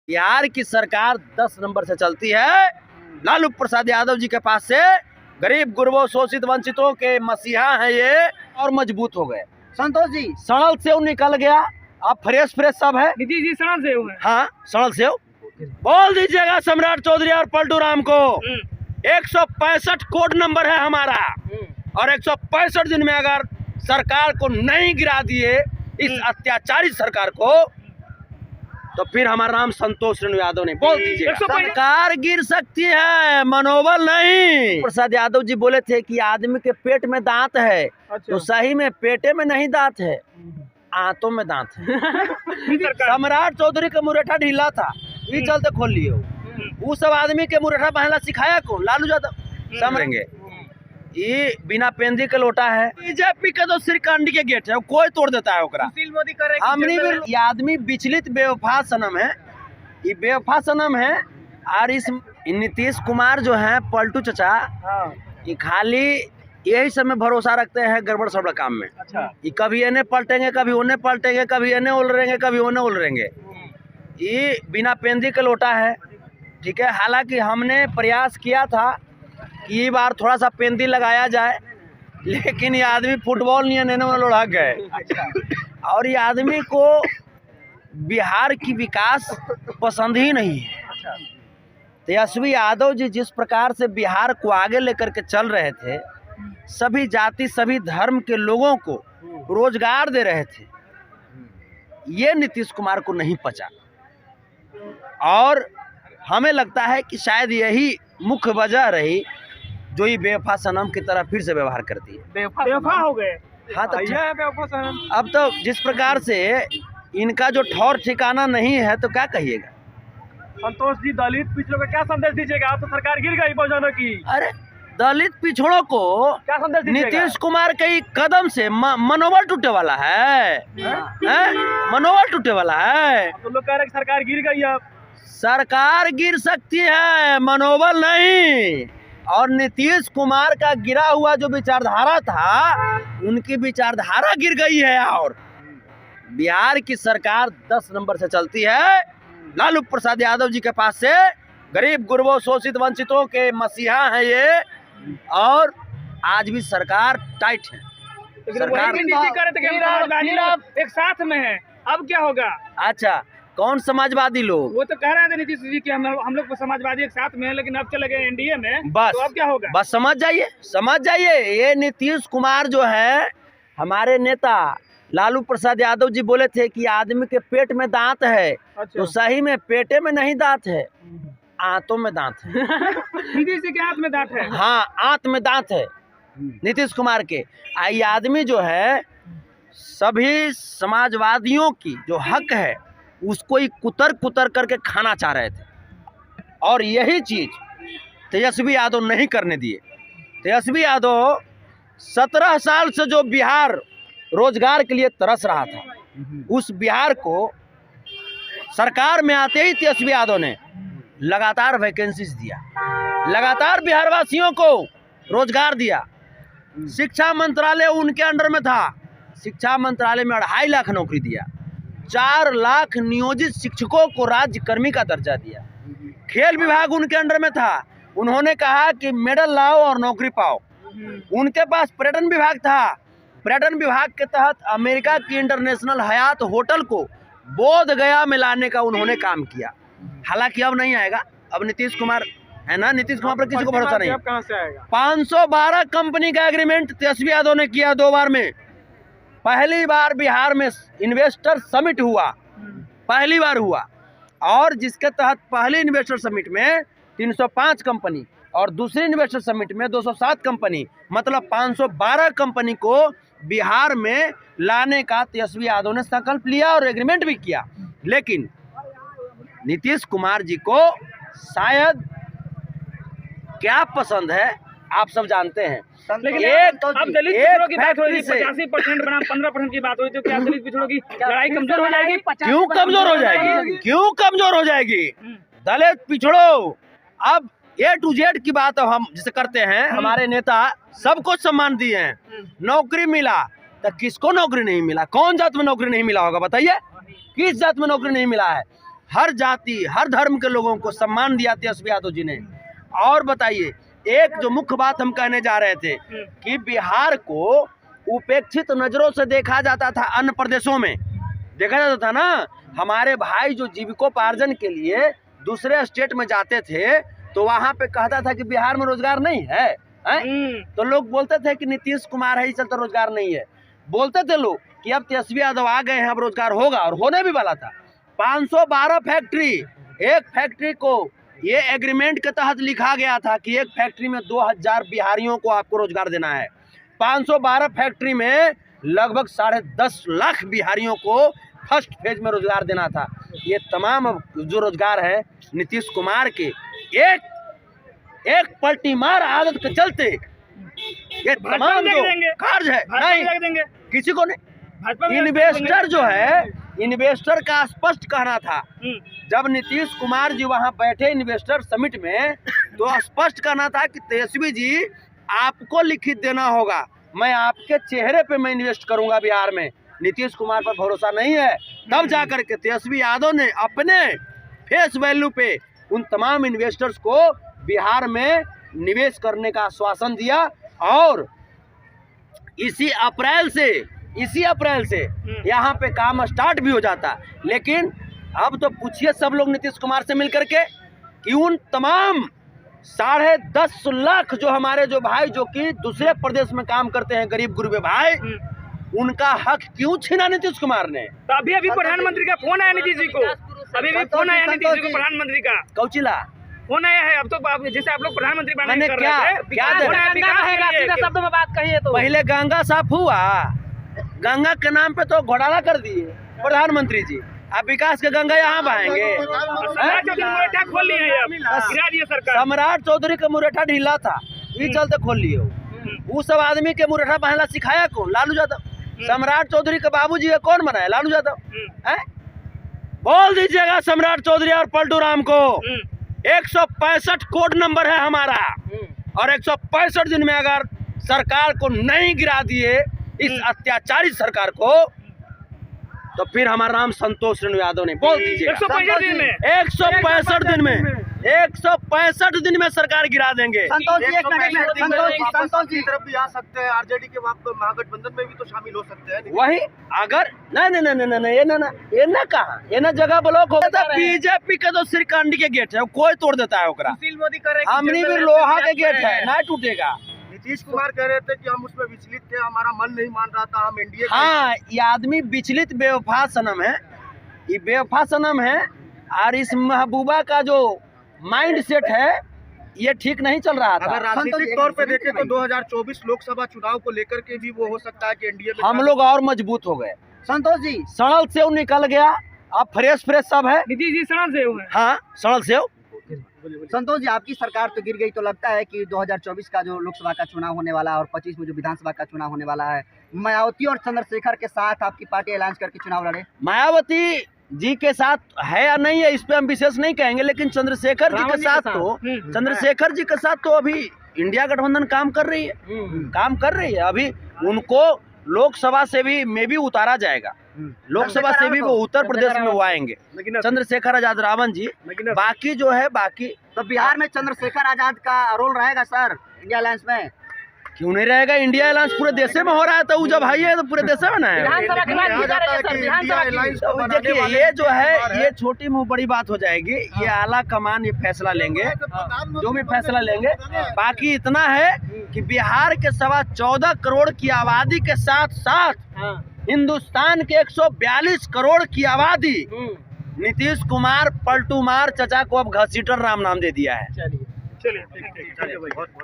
बिहार की सरकार 10 नंबर से चलती है। लालू प्रसाद यादव जी के पास से गरीब गुरबों शोषित वंचितों के मसीहा हैं ये, और मजबूत हो गए। संतोष जी, सड़ल सेव निकल गया, अब फ्रेश सब है। नीतीश जी सड़ल सेव है। हाँ, सड़ल सेव बोल दीजिएगा सम्राट चौधरी और पलटू राम को। 165 कोड नंबर है हमारा, और 165 दिन में अगर सरकार को नहीं गिरा दिए, इस अत्याचारी सरकार को, तो फिर हमारा नाम संतोष रेणु यादव नहीं। बोल दीजिए, सरकार गिर सकती है, मनोबल नहीं। प्रसाद यादव जी बोले थे कि आदमी के पेट में दांत है। अच्छा। तो सही में पेटे में नहीं दांत है, आंतों में दांत है। सम्राट चौधरी का मुरेठा ढीला था, ये चलते खोल लिए। वो सब आदमी के मुरेठा पहला सिखाया कौन? लालू यादव। समझेंगे, ये बिना पेंदी का लोटा है। बीजेपी का तो श्रीकांडी के गेट है, कोई तोड़ देता है ओकरा। मोदी करे ये आदमी विचलित बेवफा सनम है, ये बेवफा सनम है। और इस नीतीश कुमार जो है पलटू चचा, ये खाली यही सब में भरोसा रखते हैं गड़बड़ सड़बड़ काम में। अच्छा। ये कभी इन्हें पलटेंगे, कभी उन्हें पलटेंगे, कभी इन्हें उलरेंगे, कभी उन्हें उलरेंगे। ये बिना पेंदी का लोटा है, ठीक है। हालांकि हमने प्रयास किया था कि ये बार थोड़ा सा पेंदी लगाया जाए, लेकिन ये आदमी फुटबॉल नहीं है, लोढ़ा गए। अच्छा। और ये आदमी को बिहार की विकास पसंद ही नहीं है। अच्छा। तेजस्वी यादव जी जिस प्रकार से बिहार को आगे लेकर के चल रहे थे, सभी जाति सभी धर्म के लोगों को रोजगार दे रहे थे, ये नीतीश कुमार को नहीं पचा। और हमें लगता है कि शायद यही मुख्य वजह रही जो ये बेवफा सनम की तरह फिर से व्यवहार करती है। बेवफा हो गए। हाँ, तो बेवफा सनम। अब तो जिस प्रकार से इनका जो ठौर ठिकाना नहीं है, तो क्या कहिएगा? संतोष जी, दलित पिछड़ों को क्या संदेश दीजिएगा? आप तो सरकार गिर गई बहुजनों की। अरे दलित पिछड़ों को क्या संदेश दीजिएगा? नीतीश कुमार के ही कदम से मनोबल टूटे वाला है, मनोबल टूटे वाला है। तो लोग कह रहे हैं कि सरकार गिर गई। अब सरकार गिर सकती है, मनोबल नहीं। और नीतीश कुमार का गिरा हुआ जो विचारधारा था, उनकी विचारधारा गिर गई है। और बिहार की सरकार 10 नंबर से चलती है। लालू प्रसाद यादव जी के पास से गरीब गुरबों शोषित वंचितों के मसीहा हैं ये, और आज भी सरकार टाइट है। सरकार एक साथ में है, अब क्या होगा? अच्छा, कौन समाजवादी लोग? वो तो कह रहे थे नीतीश जी कि हम लोग समाजवादी एक साथ में है, लेकिन अब चले गए एनडीए में। बस, तो अब क्या होगा? बस समझ जाइए। ये नीतीश कुमार जो है, हमारे नेता लालू प्रसाद यादव जी बोले थे कि आदमी के पेट में दांत है। अच्छा। तो सही में पेटे में नहीं दांत है, आंतों में दांत है। नीतीश जी के हाथ में दांत है। हाँ, आंत में दांत है नीतीश कुमार के। ये आदमी जो है, सभी समाजवादियों की जो हक है उसको ही कुतर करके खाना चाह रहे थे, और यही चीज तेजस्वी यादव नहीं करने दिए। तेजस्वी यादव 17 साल से जो बिहार रोजगार के लिए तरस रहा था, उस बिहार को सरकार में आते ही तेजस्वी यादव ने लगातार वैकेंसीज दिया, लगातार बिहार वासियों को रोजगार दिया। शिक्षा मंत्रालय उनके अंडर में था, शिक्षा मंत्रालय में 2.5 लाख नौकरी दिया, 4 लाख नियोजित शिक्षकों को राज्य कर्मी का दर्जा दिया। खेल विभाग उनके अंडर में था, उन्होंने कहा कि मेडल लाओ और नौकरी पाओ। उनके पास पर्यटन विभाग था, पर्यटन विभाग के तहत अमेरिका की इंटरनेशनल हयात होटल को बोध गया में लाने का उन्होंने काम किया। हालांकि अब नहीं आएगा, अब नीतीश कुमार है ना, नीतीश कुमार पर किसी को भरोसा नहीं। अब कहां से आएगा? 512 कंपनी का एग्रीमेंट तेजस्वी यादव ने किया 2 बार में। पहली बार बिहार में इन्वेस्टर समिट हुआ, पहली बार हुआ, और जिसके तहत पहले इन्वेस्टर समिट में 305 कंपनी और दूसरी इन्वेस्टर समिट में 207 कंपनी, मतलब 512 कंपनी को बिहार में लाने का तेजस्वी यादव ने संकल्प लिया और एग्रीमेंट भी किया। लेकिन नीतीश कुमार जी को शायद क्या पसंद है आप सब जानते हैं। लेकिन अब दलित पिछड़ों की बात हो रही है, 85% बना 15% की बात हो रही, तो क्या दलित पिछड़ों की लड़ाई कमजोर हो जाएगी? क्यों कमजोर हो जाएगी? क्यों कमजोर हो जाएगी? दलित पिछड़ों, अब A to Z की बात हम जिसे करते हैं, हमारे नेता सबको सम्मान दिए हैं, नौकरी मिला, तो किसको नौकरी नहीं मिला? कौन जात में नौकरी नहीं मिला होगा बताइए? किस जात में नौकरी नहीं मिला है? हर जाति हर धर्म के लोगों को सम्मान दिया तेजस्वी यादव जी ने। और बताइए, एक जो मुख्य बात हम कहने जा रहे थे कि बिहार को उपेक्षित नजरों से देखा जाता था, अन्य प्रदेशों में देखा जाता था ना। हमारे भाई जो जीविकोपार्जन के लिए दूसरे स्टेट में जाते थे तो वहाँ पे कहता था कि बिहार में रोजगार नहीं है, तो लोग बोलते थे कि नीतीश कुमार है इस चलते रोजगार नहीं है। बोलते थे लोग कि अब तेजस्वी यादव आ गए हैं, अब रोजगार होगा, और होने भी वाला था। 512 फैक्ट्री, एक फैक्ट्री को ये एग्रीमेंट के तहत लिखा गया था कि एक फैक्ट्री में 2000 बिहारियों को आपको रोजगार देना है। 512 फैक्ट्री में लगभग 10.5 लाख बिहारियों को फर्स्ट फेज में रोजगार देना था। ये तमाम जो रोजगार है नीतीश कुमार के एक पलटीमार आदत के चलते ये तमाम जो कार्य है नहीं किसी को नहीं। इन्वेस्टर जो है, इन्वेस्टर का स्पष्ट कहना था जब नीतीश कुमार जी वहां बैठे इन्वेस्टर समिट में, तो स्पष्ट कहना था कि तेजस्वी जी आपको लिखित देना होगा, मैं आपके चेहरे पे मैं इन्वेस्ट करूंगा बिहार में। नीतीश कुमार पर भरोसा नहीं है, तब जाकर के तेजस्वी यादव ने अपने फेस वैल्यू पे उन तमाम इन्वेस्टर्स को बिहार में निवेश करने का आश्वासन दिया। और इसी अप्रैल से यहाँ पे काम स्टार्ट भी हो जाता। लेकिन अब तो पूछिए सब लोग नीतीश कुमार से मिलकर के कि उन तमाम 10.5 लाख जो हमारे जो भाई जो कि दूसरे प्रदेश में काम करते हैं, गरीब गुरबे भाई, उनका हक क्यों छीना नीतीश कुमार ने। तो अभी प्रधानमंत्री का फोन आया नीतीश जी को, अभी भी फोन आया नीतीश जी को प्रधानमंत्री का। कौचिला फोन आया है। अब तो जैसे आप लोग प्रधानमंत्री मैंने क्या शब्दों में बात कही है, तो पहले गंगा साफ हुआ, गंगा के नाम पे तो घोटाला कर दिए प्रधानमंत्री जी। अब विकास के गंगा यहाँ बहाएंगे। खोल लिए सरकार। सम्राट चौधरी का मुरेठा ढीला था, ये चलते खोल लिए। वो सब आदमी के मुरेठा बहला सिखाया कौन? लालू यादव। सम्राट चौधरी के बाबूजी कौन बनाया? लालू यादव। बोल दीजिएगा सम्राट चौधरी और पलटू राम को 165 कोड नंबर है हमारा, और 165 दिन में अगर सरकार को नहीं गिरा दिए, इस अत्याचारी सरकार को, तो फिर हमारा नाम संतोष रेणु यादव ने। बोल दीजिए 165 दिन में 165 दिन में 165 दिन में सरकार गिरा देंगे। संतोष जी तरफ भी आ सकते हैं, आरजेडी के महागठबंधन में भी तो शामिल हो सकते हैं। वही अगर नहीं ये ना कहा, ये ना जगह ब्लॉक हो गया। बीजेपी के तो श्रीकांडी के गेट है, कोई तोड़ देता है ओकरा। हमनी भी लोहा के गेट है, ना टूटेगा। नीतीश कुमार कह रहे थे कि हम उसमें विचलित थे, हमारा मन नहीं मान रहा था, हम एनडीए। हाँ, ये आदमी विचलित बेवफा सनम है, ये बेवफा सनम है। और इस महबूबा का जो माइंड सेट है ये ठीक नहीं चल रहा था। अगर राजनीतिक तौर पे देखें तो 2024 लोकसभा चुनाव को लेकर के भी वो हो सकता है कि एनडीए में हम लोग और मजबूत हो गए। संतोष जी, सड़ल सेव निकल गया, अब फ्रेश सब है। नीतीश जी सड़ल सेव है। हाँ, सड़ल सेव। संतोष जी, आपकी सरकार तो गिर गई, तो लगता है कि 2024 का जो लोकसभा का चुनाव होने वाला है और 25 में जो विधानसभा का चुनाव होने वाला है, मायावती और चंद्रशेखर के साथ आपकी पार्टी अलायंस करके चुनाव लड़े। मायावती जी के साथ है या नहीं है इस पे हम विशेष नहीं कहेंगे, लेकिन चंद्रशेखर जी के साथ तो अभी इंडिया गठबंधन काम कर रही है। अभी उनको लोकसभा से भी में भी उतारा जाएगा, लोकसभा से भी वो उत्तर प्रदेश में वो आएंगे, चंद्रशेखर आजाद रावण जी। बाकी जो है तो बिहार में चंद्रशेखर आजाद का रोल रहेगा सर इंडिया अलायंस में? क्यों नहीं रहेगा? इंडिया अलायंस पूरे देश में हो रहा है, तो जब भाई है तो पूरे देश में ना है। देखिए, ये जो है ये छोटी मुँह बड़ी बात हो जाएगी। ये आला कमान ये फैसला लेंगे, जो भी फैसला लेंगे। बाकी इतना है कि बिहार के 14.25 करोड़ की आबादी के साथ साथ हिंदुस्तान के 142 करोड़ की आबादी नीतीश कुमार पलटू मार चचा को अब घसीटर राम नाम दे दिया है। चलिए